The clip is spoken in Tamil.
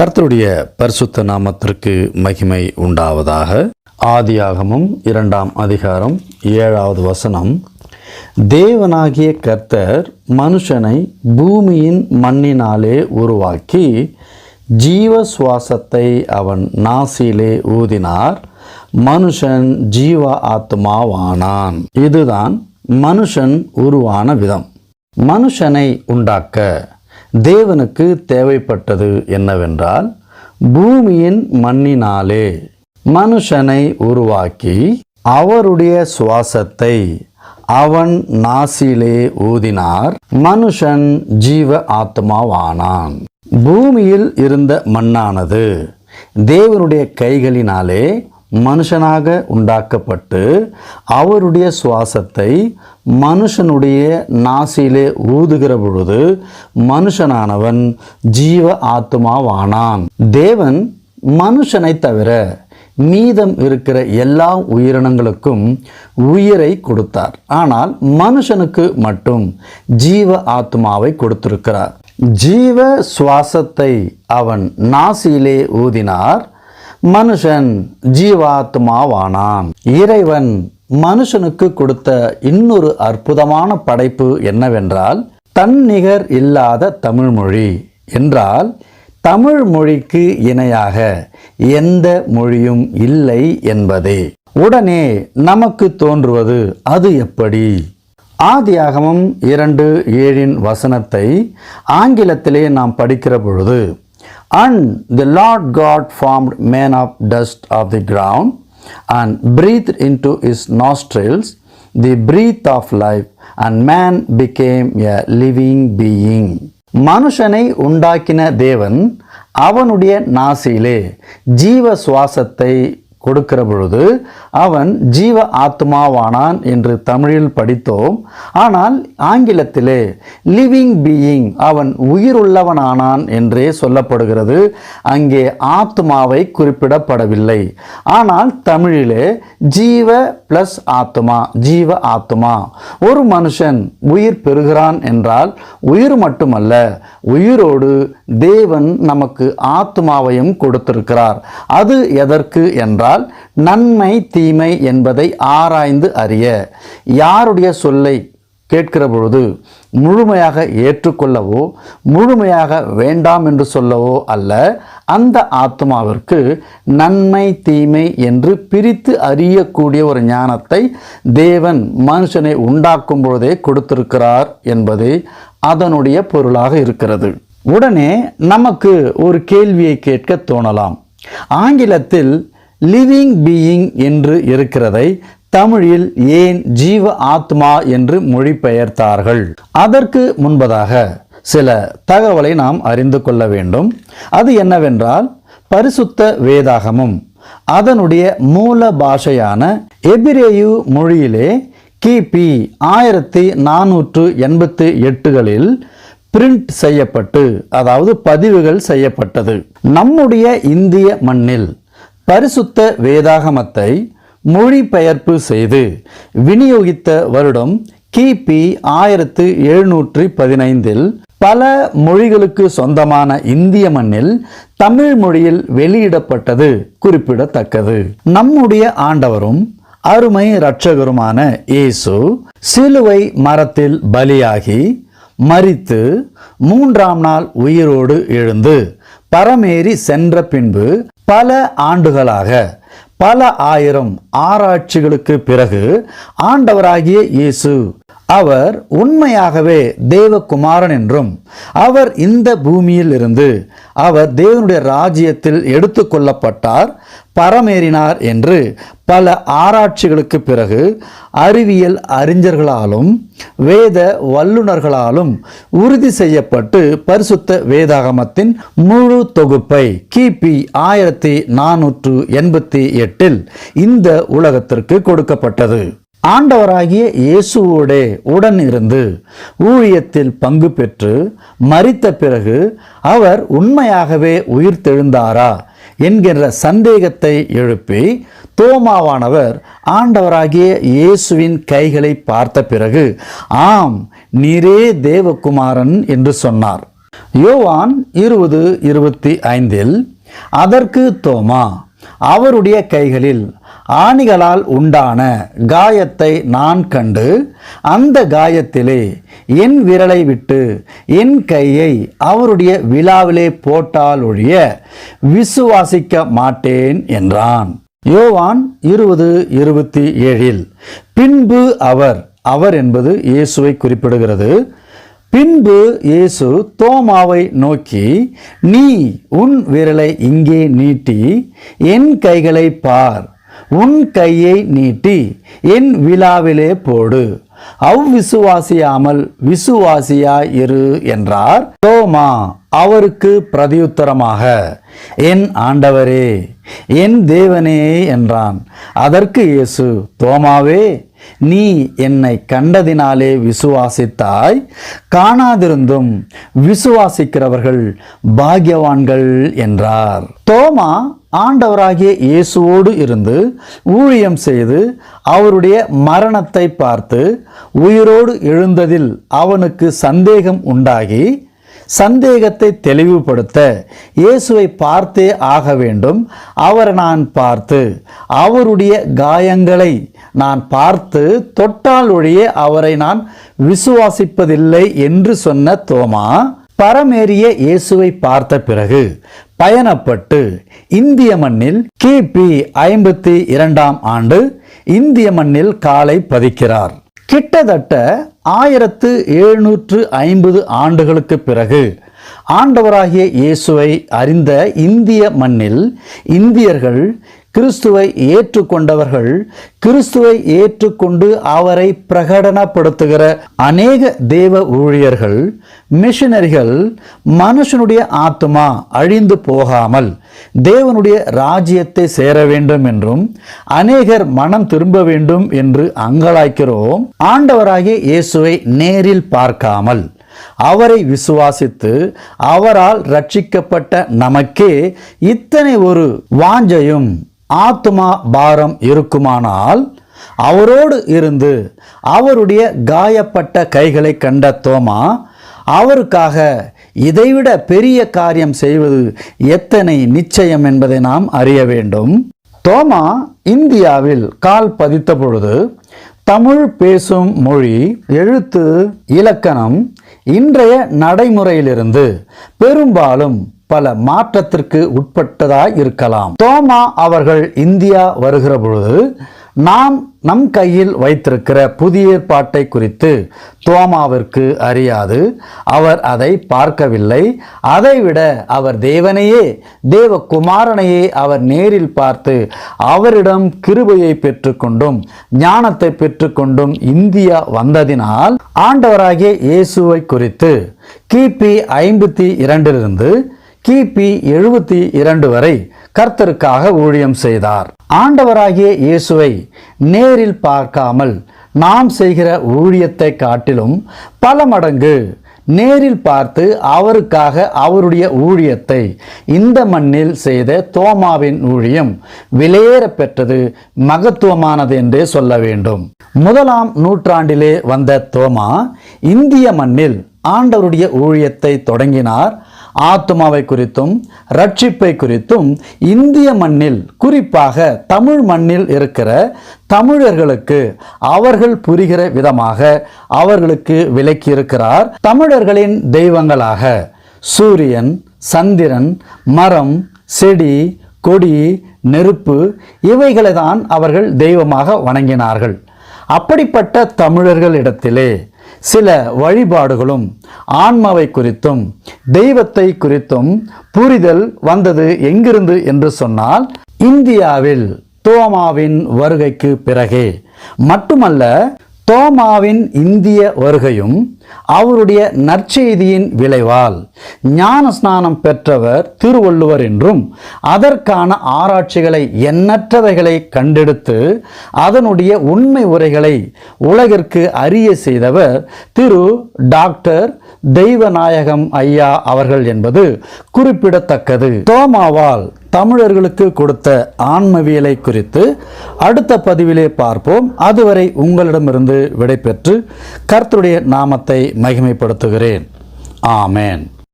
கர்த்தருடைய பரிசுத்த நாமத்திற்கு மகிமை உண்டாவதாக. ஆதியாகமம் 2ஆம் அதிகாரம் 7வது வசனம். தேவனாகிய கர்த்தர் மனுஷனை பூமியின் மண்ணினாலே உருவாக்கி ஜீவ சுவாசத்தை அவன் நாசியிலே ஊதினார். மனுஷன் ஜீவ ஆத்மாவானான். இதுதான் மனுஷன் உருவான விதம். மனுஷனை உண்டாக்க தேவனுக்கு தேவைப்பட்டது என்னவென்றால், பூமியின் மண்ணினாலே மனுஷனை உருவாக்கி அவருடைய சுவாசத்தை அவன் நாசியிலே ஊதினார். மனுஷன் ஜீவ ஆத்மாவானான். பூமியில் இருந்த மண்ணானது தேவனுடைய கைகளினாலே மனுஷனாக உண்டாக்கப்பட்டு அவருடைய சுவாசத்தை மனுஷனுடைய நாசியிலே ஊதுகிற பொழுது மனுஷனானவன் ஜீவ ஆத்மாவானான். தேவன் மனுஷனை தவிர மீதம் இருக்கிற எல்லா உயிரினங்களுக்கும் உயிரை கொடுத்தார். ஆனால் மனுஷனுக்கு மட்டும் ஜீவ ஆத்மாவை கொடுத்திருக்கிறார். ஜீவ சுவாசத்தை அவன் நாசியிலே ஊதினார். மனுஷன் ஜீவாத்மாவானான். இறைவன் மனுஷனுக்கு கொடுத்த இன்னொரு அற்புதமான படைப்பு என்னவென்றால், தன்னிகர் இல்லாத தமிழ்மொழி. என்றால் தமிழ் மொழிக்கு இணையாக எந்த மொழியும் இல்லை என்பதே. உடனே நமக்கு தோன்றுவது அது எப்படி? ஆதியாகமம் 2:7 வசனத்தை ஆங்கிலத்திலே நாம் படிக்கிற பொழுது, And the Lord God formed man of dust of the ground and breathed into his nostrils the breath of life, and man became a living being. மனுஷனை உண்டாக்கின தேவன் அவனுடைய நாசியிலே ஜீவ சுவாசத்தை கொடுக்கிற பொழுது அவன் ஜீவ ஆத்மாவானான் என்று தமிழில் படித்தோம். ஆனால் ஆங்கிலத்திலே லிவிங் பீயிங், அவன் உயிருள்ளவனானான் என்றே சொல்லப்படுகிறது. அங்கே ஆத்மாவை குறிப்பிடப்படவில்லை. ஆனால் தமிழிலே ஜீவ பிளஸ் ஆத்மா, ஜீவ ஆத்மா. ஒரு மனுஷன் உயிர் பெறுகிறான் என்றால் உயிர் மட்டுமல்ல, உயிரோடு தேவன் நமக்கு ஆத்மாவையும் கொடுத்திருக்கிறார். அது எதற்கு என்றால், நன்மை தீமை என்பதை ஆராய்ந்து அறிய. யாருடைய சொல்லை கேட்கிற பொழுது முழுமையாக ஏற்றுக்கொள்ளவோ முழுமையாக வேண்டாம் என்று சொல்லவோ அல்ல, அந்த ஆத்மாவிற்கு நன்மை தீமை என்று பிரித்து அறியக்கூடிய ஒரு ஞானத்தை தேவன் மனுஷனை உண்டாக்கும் பொழுதே கொடுத்திருக்கிறார் என்பதே அதனுடைய பொருளாக இருக்கிறது. உடனே நமக்கு ஒரு கேள்வியை கேட்க தோணலாம். ஆங்கிலத்தில் லிவிங் பீயிங் என்று இருக்கிறதை தமிழில் ஏன் ஜீவ ஆத்மா என்று மொழிபெயர்த்தார்கள்? அதற்கு முன்பதாக சில தகவலை நாம் அறிந்து கொள்ள வேண்டும். அது என்னவென்றால், பரிசுத்த வேதாகமும் அதனுடைய மூல பாஷையான எபிரேயு மொழியிலே கிபி 1488களில் பிரிண்ட் செய்யப்பட்டு, அதாவது பதிவுகள் செய்யப்பட்டது. நம்முடைய இந்திய மண்ணில் பரிசுத்த வேதாகமத்தை மொழிபெயர்ப்பு செய்து விநியோகித்த வருடம் கிபி 1715. பல மொழிகளுக்கு சொந்தமான இந்திய மண்ணில் தமிழ் மொழியில் வெளியிடப்பட்டது குறிப்பிடத்தக்கது. நம்முடைய ஆண்டவரும் அருமை இரட்சகருமான இயேசு சிலுவை மரத்தில் பலியாகி மரித்து 3ஆம் நாள் உயிரோடு எழுந்து பரமேறி சென்ற பின்பு பல ஆண்டுகளாக, பல ஆயிரம் ஆராய்ச்சிகளுக்கு பிறகு ஆண்டவராகிய இயேசு அவர் உண்மையாகவே தேவகுமாரன் என்றும் அவர் இந்த பூமியில் இருந்து அவர் தேவனுடைய ராஜ்யத்தில் எடுத்து கொள்ளப்பட்டார், பரமேறினார் என்று பல ஆராய்ச்சிகளுக்கு பிறகு அறிவியல் அறிஞர்களாலும் வேத வல்லுநர்களாலும் உறுதி செய்யப்பட்டு பரிசுத்த வேதாகமத்தின் முழு தொகுப்பை கிபி 1488 இந்த உலகத்திற்கு கொடுக்கப்பட்டது. ஆண்டவராகிய இயேசுவோடே உடன் இருந்து ஊழியத்தில் பங்கு பெற்று மரித்த பிறகு அவர் உண்மையாகவே உயிர்த்தெழுந்தாரா என்கிற சந்தேகத்தை எழுப்பி தோமாவானவர் ஆண்டவராகிய இயேசுவின் கைகளை பார்த்த பிறகு, ஆம், நீரே தேவகுமாரன் என்று சொன்னார். யோவான் 20:25 அதற்கு தோமா, அவருடைய கைகளில் ஆணிகளால் உண்டான காயத்தை நான் கண்டு அந்த காயத்திலே என் விரலை விட்டு என் கையை அவருடைய விலாவிலே போட்டால் ஒழிய விசுவாசிக்க மாட்டேன் என்றான். யோவான் 20:27 பின்பு அவர் என்பது இயேசுவை குறிப்பிடுகிறது. பின்பு இயேசு தோமாவை நோக்கி, நீ உன் விரலை இங்கே நீட்டி என் கைகளை பார், உன் கையை நீட்டி என் விலாவிலே போடு, அவ்விசுவாசியாமல் விசுவாசியாய் இரு என்றார். தோமா அவருக்கு பிரதியுத்தரமாக, என் ஆண்டவரே, என் தேவனே என்றான். அதற்கு இயேசு, தோமாவே, நீ என்னை கண்டதினாலே விசுவாசித்தாய், காணாதிருந்தும் விசுவாசிக்கிறவர்கள் பாக்கியவான்கள் என்றார். தோமா ஆண்டவராகிய இயேசுவோடு இருந்து ஊழியம் செய்து அவருடைய மரணத்தை பார்த்து உயிரோடு எழுந்ததில் அவனுக்கு சந்தேகம் உண்டாகி, சந்தேகத்தை தெளிவுபடுத்த இயேசுவை பார்த்தே ஆக வேண்டும், அவரை நான் பார்த்து அவருடைய காயங்களை நான் பார்த்து தொட்டால் ஒழிய அவரை நான் விசுவாசிப்பதில்லை என்று சொன்ன தோமா பரமேறிய இயேசுவை பார்த்த பிறகு பயணப்பட்டு இந்திய மண்ணில் கிபி 52ஆம் ஆண்டு இந்திய மண்ணில் காலை பதிக்கிறார். கிட்டத்தட்ட 1750 ஆண்டுகளுக்கு பிறகு ஆண்டவராகிய இயேசுவை அறிந்த இந்திய மண்ணில் இந்தியர்கள், கிறிஸ்துவை ஏற்றுக்கொண்டவர்கள், கிறிஸ்துவை ஏற்றுக்கொண்டு அவரை பிரகடனப்படுத்துகிற அநேக தேவ ஊழியர்கள், மிஷனரிகள் மனுஷனுடைய ஆத்துமா அழிந்து போகாமல் தேவனுடைய ராஜ்யத்தை சேர வேண்டும் என்றும் அநேகர் மனம் திரும்ப வேண்டும் என்று அங்கலாய்க்கிறோம். ஆண்டவராகிய இயேசுவை நேரில் பார்க்காமல் அவரை விசுவாசித்து அவரால் ரட்சிக்கப்பட்ட நமக்கே இத்தனை ஒரு வாஞ்சையும் ஆத்துமா பாரம் இருக்குமானால், அவரோடு இருந்து அவருடைய காயப்பட்ட கைகளை கண்ட தோமா அவருக்காக இதைவிட பெரிய காரியம் செய்வது எத்தனை நிச்சயம் என்பதை நாம் அறிய வேண்டும். தோமா இந்தியாவில் கால் பதித்த பொழுது தமிழ் பேசும் மொழி, எழுத்து, இலக்கணம் இன்றைய நடைமுறையிலிருந்து பெரும்பாலும் பல மாற்றத்திற்கு உட்பட்டதாய் இருக்கலாம். தோமா அவர்கள் இந்தியா வருகிற பொழுது நம் கையில் வைத்திருக்கிற புதிய ஏற்பாட்டை குறித்து தோமாவிற்கு அறியாது. அவர் அதை பார்க்கவில்லை. அதைவிட அவர் தேவனையே, தேவகுமாரனையே அவர் நேரில் பார்த்து அவரிடம் கிருபையை பெற்றுக்கொண்டும் ஞானத்தை பெற்றுக்கொண்டும் இந்தியா வந்ததினால் ஆண்டவராகிய இயேசுவை குறித்து கிபி 52 கிபி 72 வரை கர்த்தருக்காக ஊழியம் செய்தார். ஆண்டவராகிய இயேசுவை நேரில் பார்க்காமல் நாம் செய்கிற ஊழியத்தை காட்டிலும் பல மடங்கு நேரில் பார்த்து அவருக்காக அவருடைய ஊழியத்தை இந்த மண்ணில் செய்த தோமாவின் ஊழியம் விலையேற பெற்றது, மகத்துவமானது என்றே சொல்ல வேண்டும். 1ஆம் நூற்றாண்டிலே வந்த தோமா இந்திய மண்ணில் ஆண்டவருடைய ஊழியத்தை தொடங்கினார். ஆத்துமாவை குறித்தும் ரட்சிப்பை குறித்தும் இந்திய மண்ணில், குறிப்பாக தமிழ் மண்ணில் இருக்கிற தமிழர்களுக்கு அவர்கள் புரிகிற விதமாக அவர்களுக்கு விளக்கியிருக்கிறார். தமிழர்களின் தெய்வங்களாக சூரியன், சந்திரன், மரம், செடி, கொடி, நெருப்பு இவைகளை தான் அவர்கள் தெய்வமாக வணங்கினார்கள். அப்படிப்பட்ட தமிழர்களிடத்திலே சில வழிபாடுகளும் ஆன்மாவை குறித்தும் தெய்வத்தை குறித்தும் புரிதல் வந்தது எங்கிருந்து என்று சொன்னால், இந்தியாவில் தோமாவின் வருகைக்கு பிறகே. மட்டுமல்ல, தோமாவின் இந்திய வருகையும் அவருடைய நற்செய்தியின் விளைவால் ஞான ஸ்நானம் பெற்றவர் திருவள்ளுவர் என்றும், அதற்கான ஆராய்ச்சிகளை எண்ணற்றவைகளை கண்டெடுத்து அதனுடைய உண்மை உரைகளை உலகிற்கு அறிய செய்தவர் திரு டாக்டர் தெய்வநாயகம் ஐயா அவர்கள் என்பது குறிப்பிடத்தக்கது. தோமாவால் தமிழர்களுக்கு கொடுத்த ஆன்மவியலை குறித்து அடுத்த பதிவிலே பார்ப்போம். அதுவரை உங்களிடமிருந்து விடைபெற்று கர்த்தருடைய நாமத்தை மகிமைப்படுத்துகிறேன். ஆமென்.